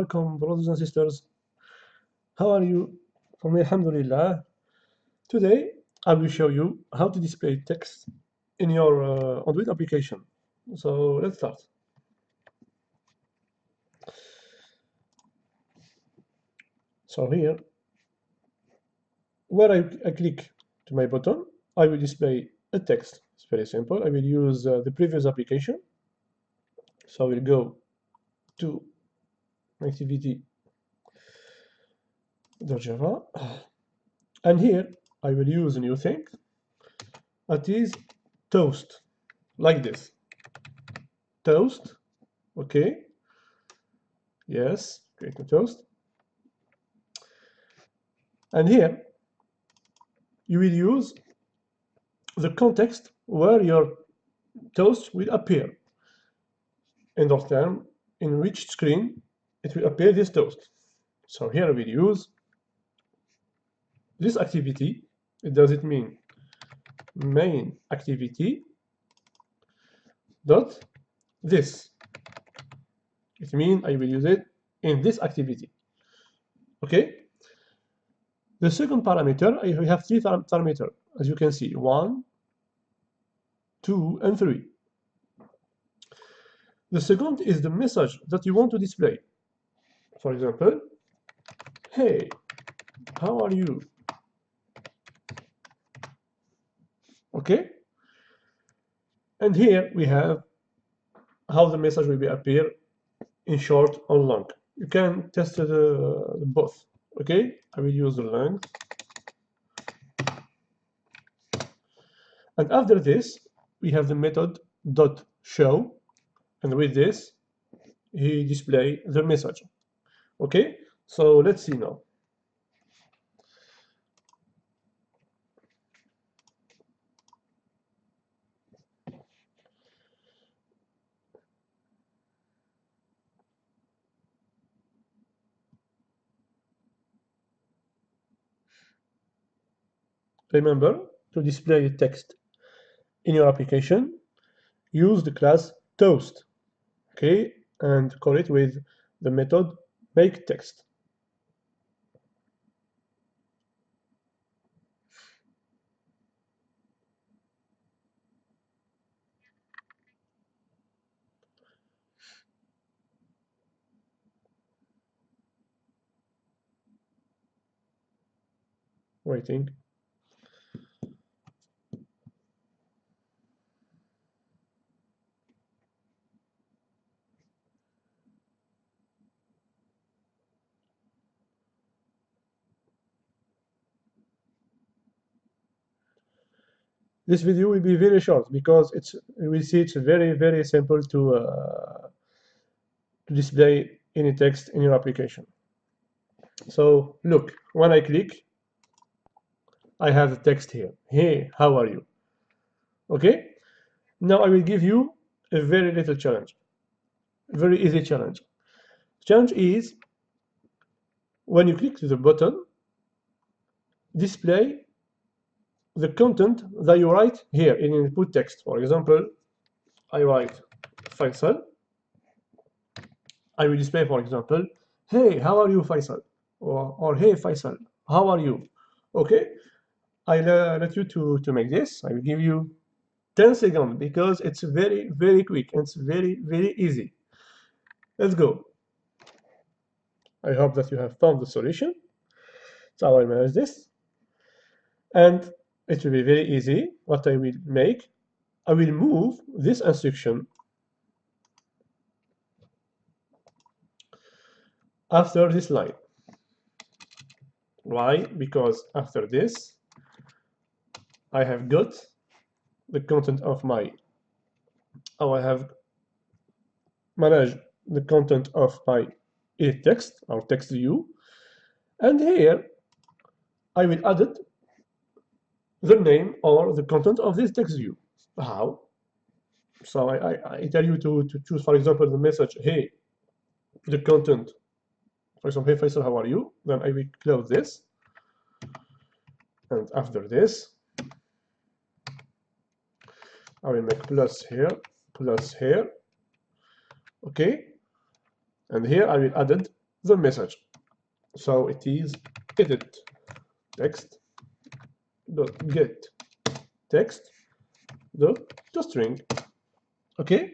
welcome, brothers and sisters. How are you? For me, alhamdulillah. Today, I will show you how to display text in your Android application. So let's start. So here, where I click to my button, I will display a text. It's very simple. I will use the previous application. So I will go to activity.java, and here I will use a new thing that is toast, like this. Toast, okay, yes, create a toast. And here you will use the context where your toast will appear. Understand in which screen it will appear this toast. So here we'll use this activity. Does it mean main activity dot this? It means I will use it in this activity. Okay. The second parameter, we have three parameters, as you can see, 1, 2, and 3. The second is the message that you want to display. For example, hey, how are you? Okay. And here we have how the message will be appear in short or long. You can test both. Okay, I will use the length. And after this, we have the method dot show, and with this, he display the message. Okay, so let's see now. Remember, to display text in your application, use the class toast, okay, and call it with the method make text. Waiting. This video will be very short because we see it's very simple to display any text in your application. So look, when I click, I have the text here. Hey, how are you? Okay. Now I will give you a very little challenge, very easy challenge. Challenge is when you click to the button, display the content that you write here in input text. For example, I write Faisal. I will display, for example, hey, how are you, Faisal? Or hey, Faisal, how are you? Okay, I let you to make this. I will give you 10 seconds because it's very quick and it's very easy. Let's go. I hope that you have found the solution. So I will manage this. And it will be very easy. What I will make, I will move this instruction after this line. Why? Because after this, I have got the content of my, I have managed the content of my edit text or text view, and here I will add the name or the content of this text view. How? So I tell you to choose, for example, the message, hey, the content, for example, hey Faisal, how are you? Then I will close this, and after this, I will make plus here, okay, and here I will add the message. So it is edit text dot get text dot toString. Okay,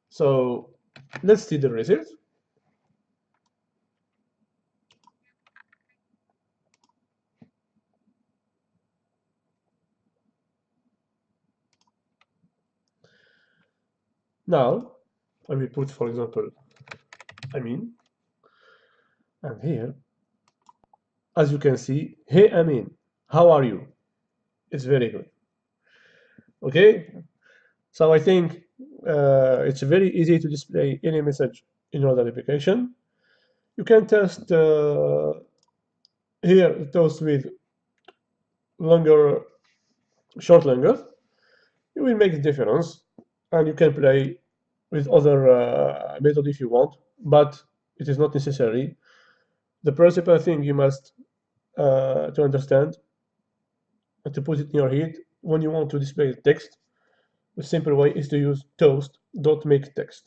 so let's see the result. Now I will put, for example, Amin, and here, as you can see, hey Amin, how are you? It's very good. Okay, so I think it's very easy to display any message in your application. You can test here toast with longer, short length. You will make the difference, and you can play with other method if you want, but it is not necessary. The principal thing you must to understand and to put it in your head when you want to display the text, the simple way is to use toast.makeText.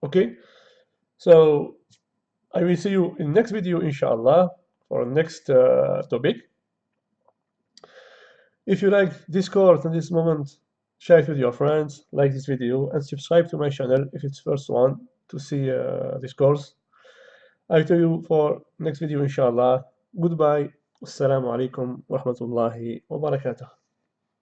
Okay, so I will see you in next video, inshallah, for next topic. If you like this course in this moment, share it with your friends, like this video, and subscribe to my channel if it's first one to see this course. I'll tell you for next video, inshallah. Goodbye. Assalamu alaikum wa rahmatullahi wa barakatuh.